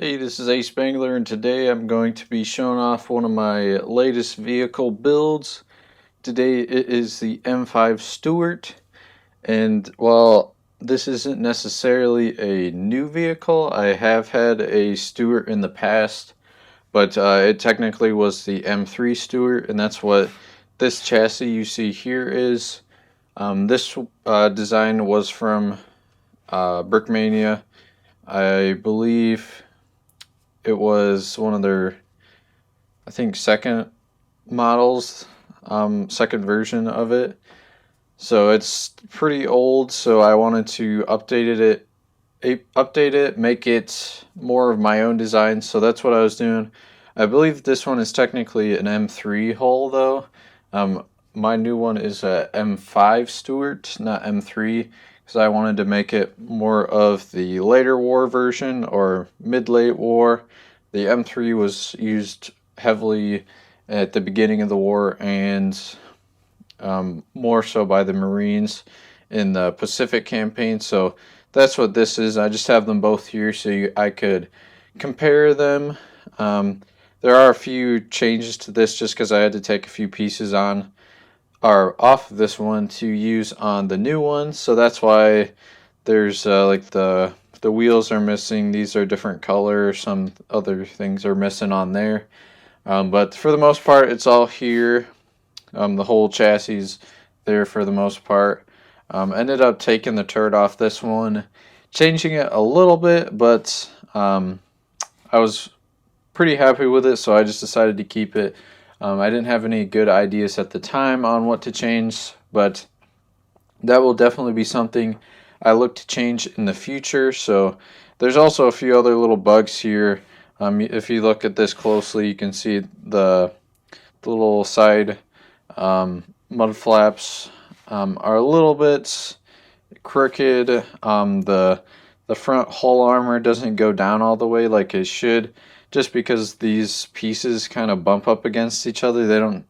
Hey, this is ASpengler, and today I'm going to be showing off one of my latest vehicle builds. Today it is the M5 Stuart, and while this isn't necessarily a new vehicle, I have had a Stuart in the past, but it technically was the M3 Stuart, and that's what this chassis you see here is. This design was from Brickmania. I believe it was one of their, I think, second models, second version of it. So it's pretty old. So I wanted to update it, make it more of my own design. So that's what I was doing. I believe this one is technically an M3 hull though. My new one is a M5 Stuart, not M3, because I wanted to make it more of the later war version or mid-late war. The M3 was used heavily at the beginning of the war and more so by the Marines in the Pacific campaign. So that's what this is. I just have them both here so I could compare them. There are a few changes to this just because I had to take a few pieces on or off of this one to use on the new one. So that's why there's like the wheels are missing. These are different color. Some other things are missing on there. But for the most part, it's all here. The whole chassis is there for the most part. Ended up taking the turret off this one, changing it a little bit, but I was pretty happy with it, so I just decided to keep it. I didn't have any good ideas at the time on what to change, but that will definitely be something I look to change in the future. So there's also a few other little bugs here. If you look at this closely, you can see the little side mud flaps are a little bit crooked. The front hull armor doesn't go down all the way like it should, just because these pieces kind of bump up against each other. They don't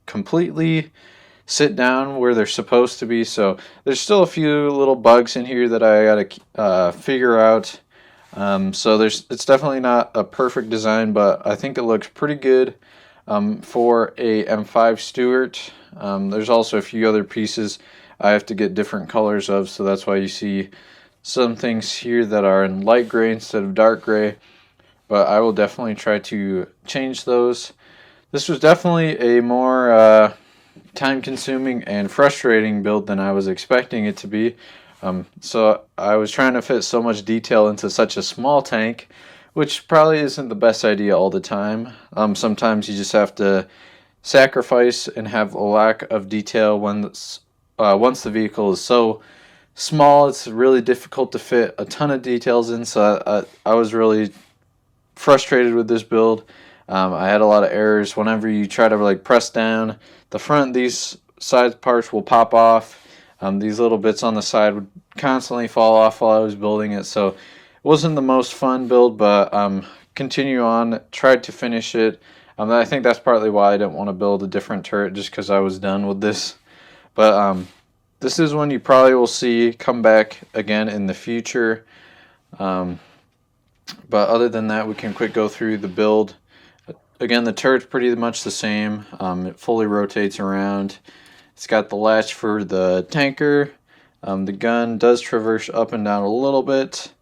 completely sit down where they're supposed to be. So there's still a few little bugs in here that I gotta figure out. So it's definitely not a perfect design, but I think it looks pretty good for a M5 Stuart. There's also a few other pieces I have to get different colors of, so that's why you see some things here that are in light gray instead of dark gray, but I will definitely try to change those. This was definitely a more time-consuming and frustrating build than I was expecting it to be. So I was trying to fit so much detail into such a small tank, which probably isn't the best idea all the time. Sometimes you just have to sacrifice and have a lack of detail once the vehicle is so small. It's really difficult to fit a ton of details in. So I was really frustrated with this build. I had a lot of errors. Whenever you try to like press down the front, these side parts will pop off. These little bits on the side would constantly fall off while I was building it. So it wasn't the most fun build, but continue on. Tried to finish it. I think that's partly why I didn't want to build a different turret, just because I was done with this. But this is one you probably will see come back again in the future. But other than that, we can quick go through the build. Again, the turret's pretty much the same. It fully rotates around. It's got the latch for the tanker. The gun does traverse up and down a little bit.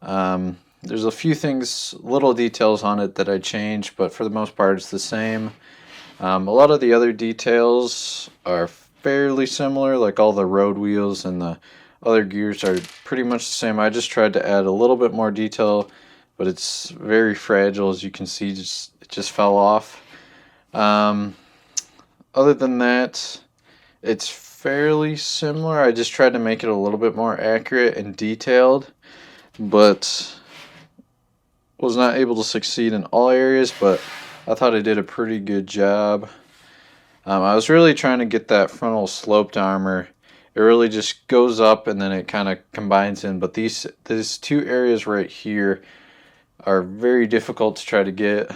There's a few things, little details on it that I changed, but for the most part it's the same. A lot of the other details are fairly similar, like all the road wheels and the other gears are pretty much the same. I just tried to add a little bit more detail, but it's very fragile, as you can see. It just fell off. Other than that, it's fairly similar. I just tried to make it a little bit more accurate and detailed, but was not able to succeed in all areas, but I thought I did a pretty good job. I was really trying to get that frontal sloped armor. It really just goes up and then it kind of combines in, but these two areas right here are very difficult to try to get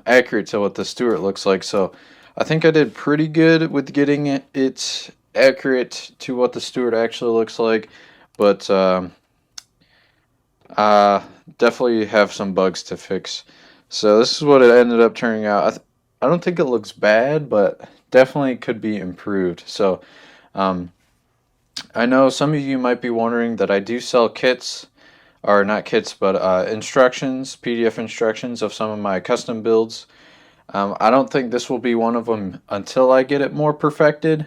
accurate to what the Stuart looks like. So I think I did pretty good with getting it accurate to what the Stuart actually looks like, but Definitely have some bugs to fix. So this is what it ended up turning out. I don't think it looks bad, but definitely could be improved. So um, I know some of you might be wondering that I do sell kits, or not kits, but instructions, PDF instructions of some of my custom builds. I don't think this will be one of them until I get it more perfected,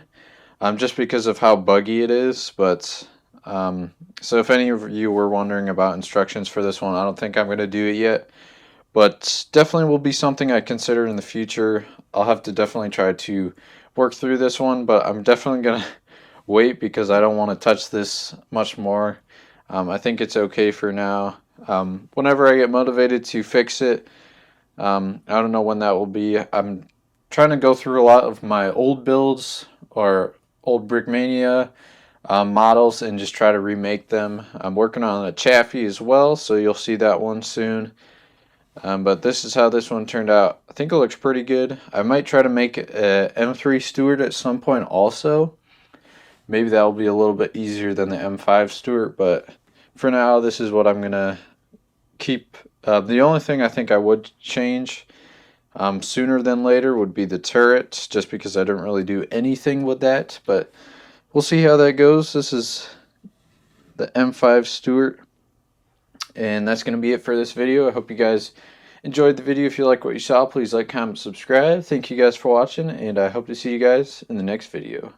just because of how buggy it is. But so if any of you were wondering about instructions for this one, I don't think I'm going to do it yet. But definitely will be something I consider in the future. I'll have to definitely try to work through this one, but I'm definitely going to wait because I don't want to touch this much more. I think it's okay for now. Whenever I get motivated to fix it, I don't know when that will be. I'm trying to go through a lot of my old builds or old Brickmania models and just try to remake them. I'm working on a Chaffee as well, so you'll see that one soon. But this is how this one turned out. I think it looks pretty good. I might try to make a M3 Stuart at some point also. Maybe that will be a little bit easier than the M5 Stuart, but for now, this is what I'm going to keep. The only thing I think I would change sooner than later would be the turret, just because I don't really do anything with that, but we'll see how that goes. This is the M5 Stuart, and that's going to be it for this video. I hope you guys enjoyed the video. If you like what you saw, please like, comment, subscribe. Thank you guys for watching, and I hope to see you guys in the next video.